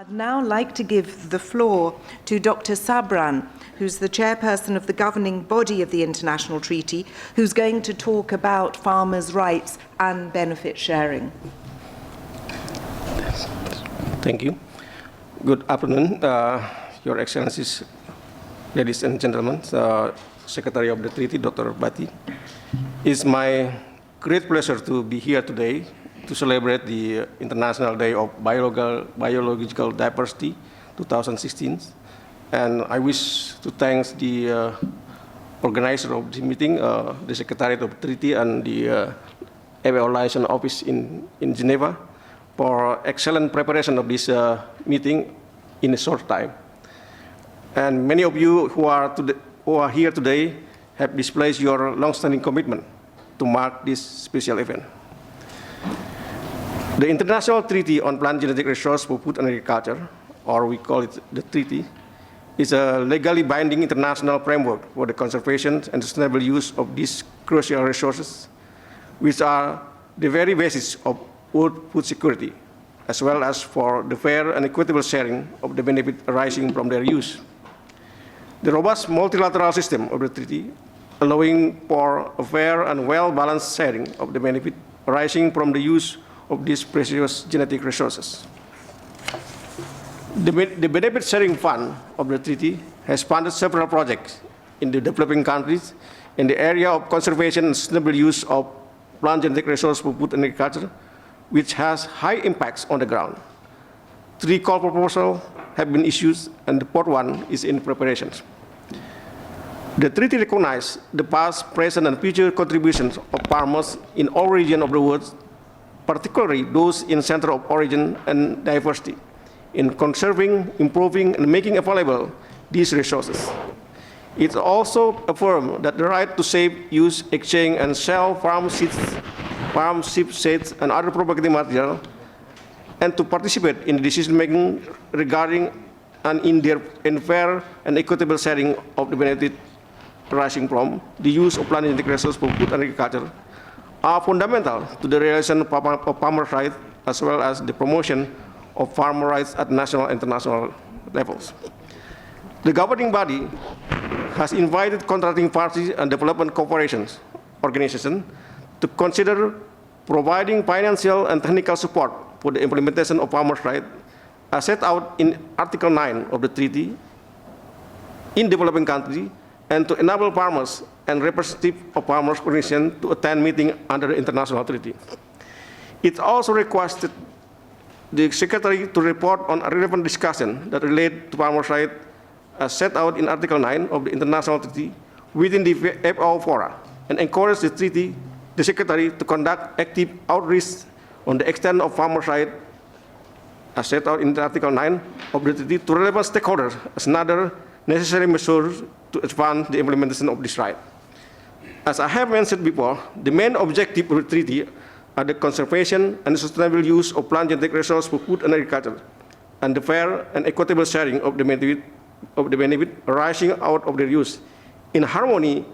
I'd now like to give the floor to Dr. Sabran, who's the chairperson of the governing body of the international treaty, who's going to talk about farmers' rights and benefit sharing. Thank you. Good afternoon, Your Excellencies, ladies and gentlemen, Secretary of the Treaty, Dr. Bati. It's my great pleasure to be here today to celebrate the International Day of Biological Diversity 2016. And I wish to thank the organizer of the meeting, the Secretariat of the Treaty and the FAO Liaison Office in Geneva for excellent preparation of this meeting in a short time. And many of you who are here today have displayed your long-standing commitment to mark this special event. The International Treaty on Plant Genetic Resources for Food and Agriculture, or we call it the treaty, is a legally binding international framework for the conservation and sustainable use of these crucial resources, which are the very basis of world food security, as well as for the fair and equitable sharing of the benefit arising from their use. The robust multilateral system of the treaty, allowing for a fair and well-balanced sharing of the benefit arising from the use of these precious genetic resources. The Benefit Sharing Fund of the treaty has funded several projects in the developing countries in the area of conservation and sustainable use of plant genetic resources for food and agriculture, which has high impacts on the ground. 3 call proposals have been issued, and the 4th one is in preparation. The treaty recognizes the past, present, and future contributions of farmers in all regions of the world, particularly those in center of origin and diversity, in conserving, improving, and making available these resources. It also affirms that the right to save, use, exchange, and sell farm seeds, farm seed seeds, and other propagating material, and to participate in decision-making regarding and in fair and equitable sharing of the benefit arising from the use of plant genetic resources for food and agriculture, are fundamental to the realization of farmers' rights, as well as the promotion of farmer rights at national and international levels. The governing body has invited contracting parties and development cooperation organizations to consider providing financial and technical support for the implementation of farmers' rights as set out in Article 9 of the treaty in developing countries, and to enable farmers and representatives of farmers' organizations to attend meetings under the international treaty. It also requested the Secretary to report on a relevant discussion that relate to farmers' rights as set out in Article 9 of the international treaty within the FAO fora, and encourage the Secretary to conduct active outreach on the extent of farmers' rights as set out in Article 9 of the treaty to relevant stakeholders as another necessary measures to advance the implementation of this right. As I have mentioned before, the main objective of the treaty are the conservation and sustainable use of plant genetic resources for food and agriculture, and the fair and equitable sharing of the benefit arising out of their use, in harmony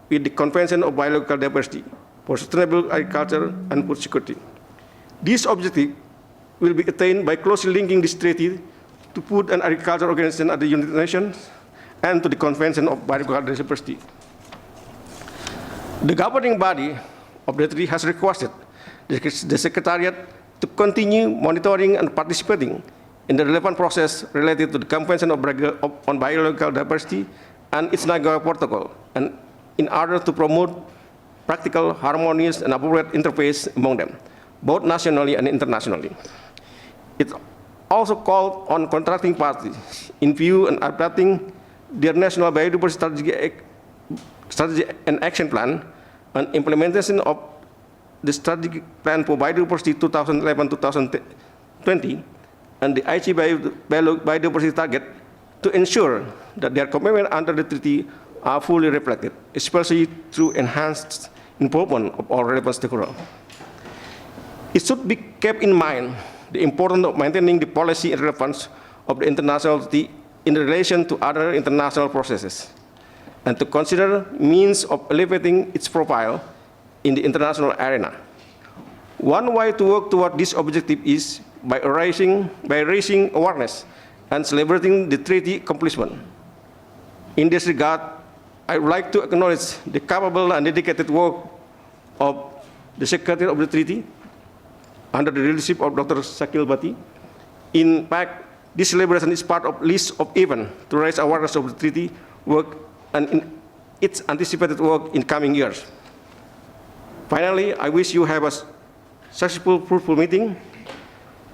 with the Convention of Biological Diversity for Sustainable Agriculture and Food Security. This objective will be attained by closely linking this treaty to Food and Agriculture Organization at the United Nations and to the Convention of Biological Diversity. The governing body of the treaty has requested the Secretariat to continue monitoring and participating in the relevant process related to the Convention on Biological Diversity and its Nagoya Protocol, and in order to promote practical, harmonious, and appropriate interface among them, both nationally and internationally. It also called on contracting parties in view and adapting their national biodiversity strategy and action plan and implementation of the strategic plan for biodiversity 2011-2020 and the Aichi biodiversity target to ensure that their commitment under the treaty are fully reflected, especially through enhanced involvement of all relevant stakeholders. It should be kept in mind the importance of maintaining the policy and relevance of the international treaty in relation to other international processes, and to consider means of elevating its profile in the international arena. One way to work toward this objective is by raising awareness and celebrating the treaty accomplishment. In this regard, I would like to acknowledge the capable and dedicated work of the Secretary of the Treaty under the leadership of Dr. Shakil Bhatti. In fact, this celebration is part of a list of events to raise awareness of the treaty work and in its anticipated work in coming years. Finally, I wish you have a successful, fruitful meeting.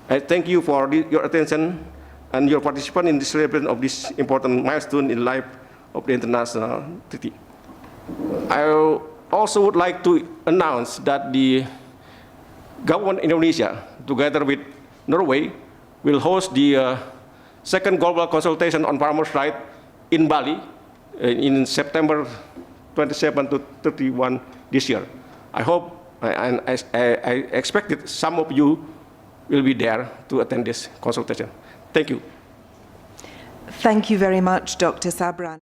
I thank you for your attention and your participation in the celebration of this important milestone in the life of the international treaty. I also would like to announce that the government of Indonesia, together with Norway, will host the second global consultation on farmers' rights in Bali in September 27 to 31 this year. I hope and I expect that some of you will be there to attend this consultation. Thank you. Thank you very much, Dr. Sabran.